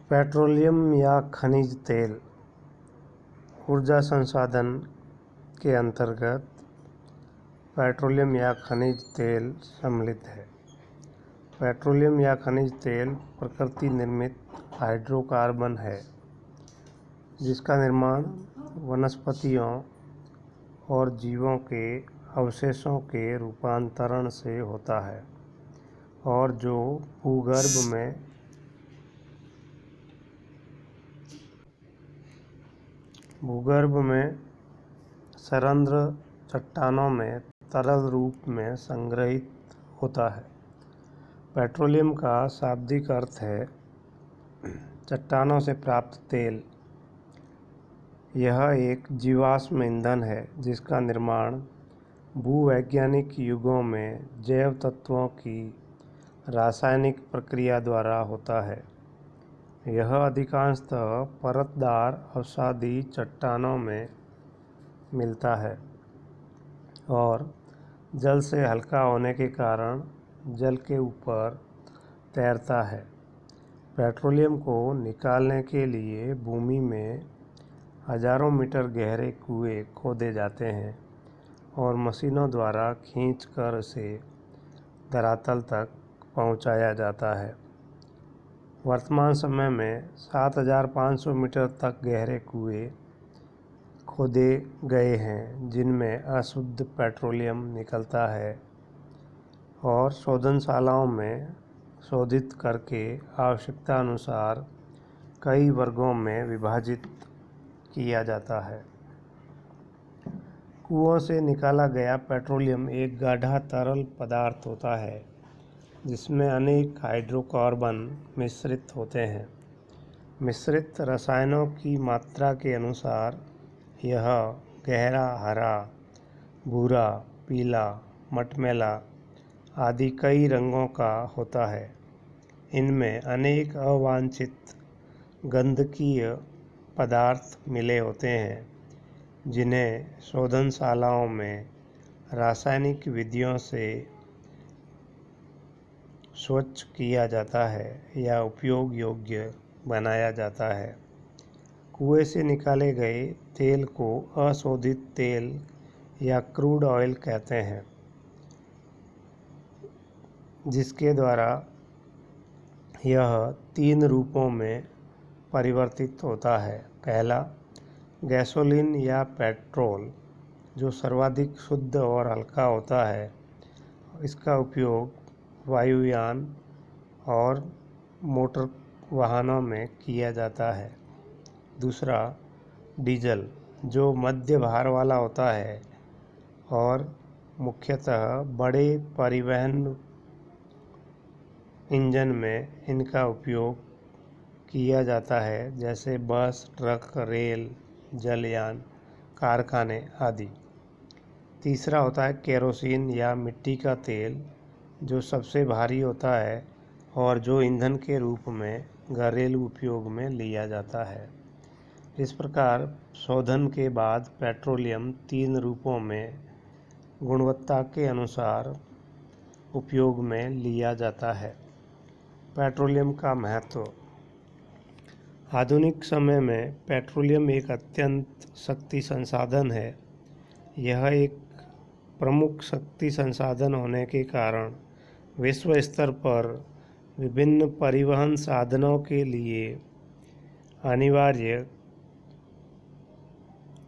Petroleum या खनिज तेल ऊर्जा संसाधन के अंतर्गत पेट्रोलियम या खनिज तेल सम्मिलित है। पेट्रोलियम या खनिज तेल प्रकृति निर्मित हाइड्रोकार्बन है जिसका निर्माण वनस्पतियों और जीवों के अवशेषों के रूपांतरण से होता है और जो भूगर्भ में सरंध्र चट्टानों में तरल रूप में संग्रहित होता है। पेट्रोलियम का शाब्दिक अर्थ है चट्टानों से प्राप्त तेल। यह एक जीवाश्म ईंधन है जिसका निर्माण भूवैज्ञानिक युगों में जैव तत्वों की रासायनिक प्रक्रिया द्वारा होता है। यह अधिकांशतः परतदार अवसादी चट्टानों में मिलता है और जल से हल्का होने के कारण जल के ऊपर तैरता है। पेट्रोलियम को निकालने के लिए भूमि में हजारों मीटर गहरे कुएं खोदे जाते हैं और मशीनों द्वारा खींचकर इसे धरातल तक पहुंचाया जाता है। वर्तमान समय में 7500 मीटर तक गहरे कुएं खोदे गए हैं जिनमें अशुद्ध पेट्रोलियम निकलता है और शोधनशालाओं में शोधित करके आवश्यकता अनुसार कई वर्गों में विभाजित किया जाता है। कुओं से निकाला गया पेट्रोलियम एक गाढ़ा तरल पदार्थ होता है जिसमें अनेक हाइड्रोकार्बन मिश्रित होते हैं। मिश्रित रसायनों की मात्रा के अनुसार यह गहरा हरा, भूरा, पीला, मटमैला आदि कई रंगों का होता है। इनमें अनेक अवांछित गंधकीय पदार्थ मिले होते हैं जिन्हें शोधनशालाओं में रासायनिक विधियों से स्वच्छ किया जाता है या उपयोग योग्य बनाया जाता है। कुएं से निकाले गए तेल को अशोधित तेल या क्रूड ऑयल कहते हैं जिसके द्वारा यह 3 रूपों में परिवर्तित होता है। पहला, गैसोलीन या पेट्रोल जो सर्वाधिक शुद्ध और हल्का होता है। इसका उपयोग वायुयान और मोटर वाहनों में किया जाता है। दूसरा, डीजल जो मध्य भार वाला होता है और मुख्यतः बड़े परिवहन इंजन में इनका उपयोग किया जाता है जैसे बस, ट्रक, रेल, जलयान, कारखाने आदि। तीसरा होता है केरोसिन या मिट्टी का तेल जो सबसे भारी होता है और जो ईंधन के रूप में घरेलू उपयोग में लिया जाता है। इस प्रकार शोधन के बाद पेट्रोलियम 3 रूपों में गुणवत्ता के अनुसार उपयोग में लिया जाता है। पेट्रोलियम का महत्व। आधुनिक समय में पेट्रोलियम एक अत्यंत शक्ति संसाधन है। यह एक प्रमुख शक्ति संसाधन होने के कारण विश्व स्तर पर विभिन्न परिवहन साधनों के लिए अनिवार्य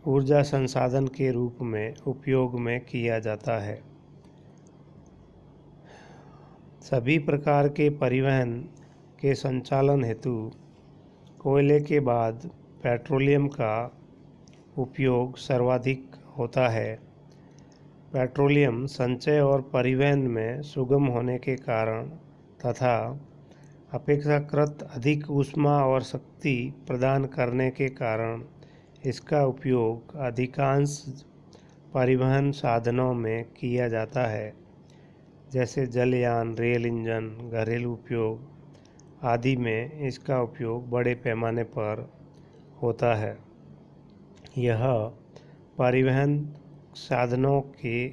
ऊर्जा संसाधन के रूप में उपयोग में किया जाता है। सभी प्रकार के परिवहन के संचालन हेतु कोयले के बाद पेट्रोलियम का उपयोग सर्वाधिक होता है। पेट्रोलियम संचय और परिवहन में सुगम होने के कारण तथा अपेक्षाकृत अधिक ऊष्मा और शक्ति प्रदान करने के कारण इसका उपयोग अधिकांश परिवहन साधनों में किया जाता है जैसे जलयान, रेल इंजन, घरेलू उपयोग आदि में इसका उपयोग बड़े पैमाने पर होता है। यह परिवहन साधनों के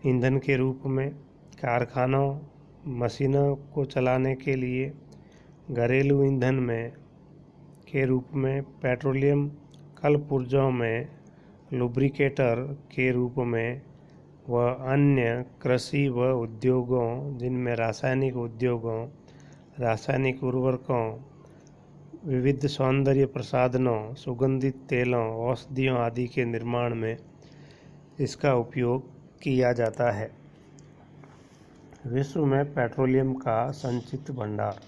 ईंधन के रूप में, कारखानों, मशीनों को चलाने के लिए घरेलू ईंधन में के रूप में, पेट्रोलियम कलपुर्जों में लुब्रिकेटर के रूप में व अन्य कृषि व उद्योगों जिनमें रासायनिक उद्योगों, रासायनिक उर्वरकों, विविध सौंदर्य प्रसाधनों, सुगंधित तेलों, औषधियों आदि के निर्माण में इसका उपयोग किया जाता है। विश्व में पेट्रोलियम का संचित भंडार।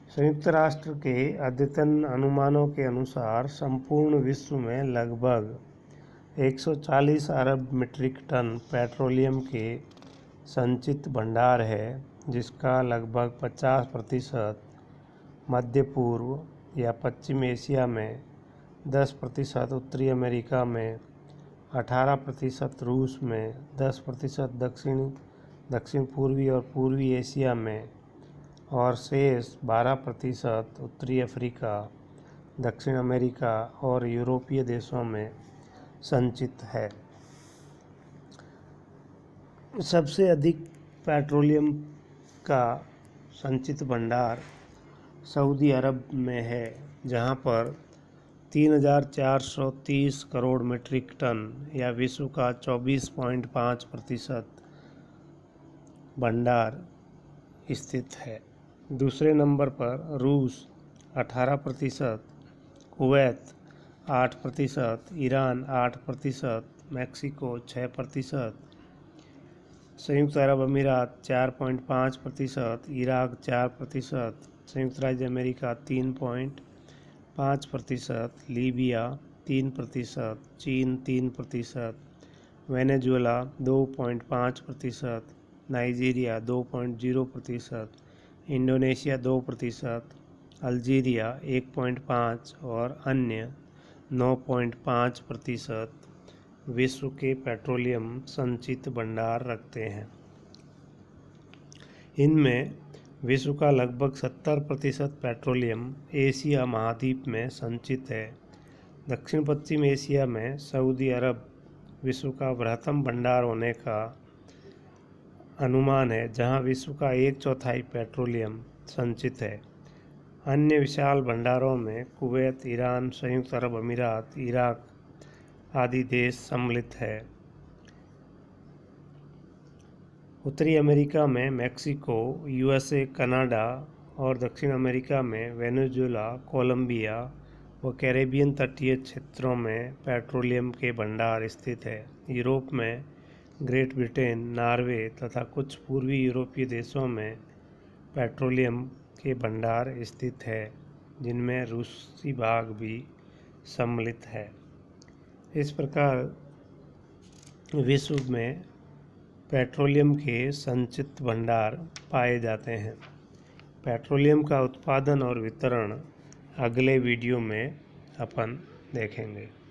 संयुक्त राष्ट्र के अद्यतन अनुमानों के अनुसार संपूर्ण विश्व में लगभग 140 अरब मीट्रिक टन पेट्रोलियम के संचित भंडार है, जिसका लगभग 50% मध्य पूर्व या पश्चिम एशिया में, 10% उत्तरी अमेरिका में, 18% रूस में, 10% दक्षिण पूर्वी और पूर्वी एशिया में और शेष 12% उत्तरी अफ्रीका, दक्षिण अमेरिका और यूरोपीय देशों में संचित है। सबसे अधिक पेट्रोलियम का संचित भंडार सऊदी अरब में है, जहां पर 3,430 करोड़ मीट्रिक टन या विश्व का 24.5% भंडार स्थित है। दूसरे नंबर पर रूस 18%, कुवैत 8%, ईरान 8%, मैक्सिको 6%, संयुक्त अरब अमीरात 4.5%, इराक 4%, संयुक्त राज्य अमेरिका 3.5%, लीबिया 3%, चीन 3%, वेनेजुएला 2.5%, नाइजीरिया 2.0%, इंडोनेशिया 2%, अल्जीरिया 1.5% और अन्य 9.5% विश्व के पेट्रोलियम संचित भंडार रखते हैं। इनमें विश्व का लगभग 70% पेट्रोलियम एशिया महाद्वीप में संचित है। दक्षिण पश्चिम एशिया में सऊदी अरब विश्व का बृहत्तम भंडार होने का अनुमान है, जहां विश्व का 1/4 पेट्रोलियम संचित है। अन्य विशाल भंडारों में कुवैत, ईरान, संयुक्त अरब अमीरात, इराक आदि देश सम्मिलित है। उत्तरी अमेरिका में मैक्सिको, यूएसए, कनाडा और दक्षिण अमेरिका में वेनेजुएला, कोलंबिया व कैरेबियन तटीय क्षेत्रों में पेट्रोलियम के भंडार स्थित है। यूरोप में ग्रेट ब्रिटेन, नॉर्वे तथा कुछ पूर्वी यूरोपीय देशों में पेट्रोलियम के भंडार स्थित है, जिनमें रूसी भाग भी सम्मिलित है। इस प्रकार विश्व में पेट्रोलियम के संचित भंडार पाए जाते हैं। पेट्रोलियम का उत्पादन और वितरण अगले वीडियो में अपन देखेंगे।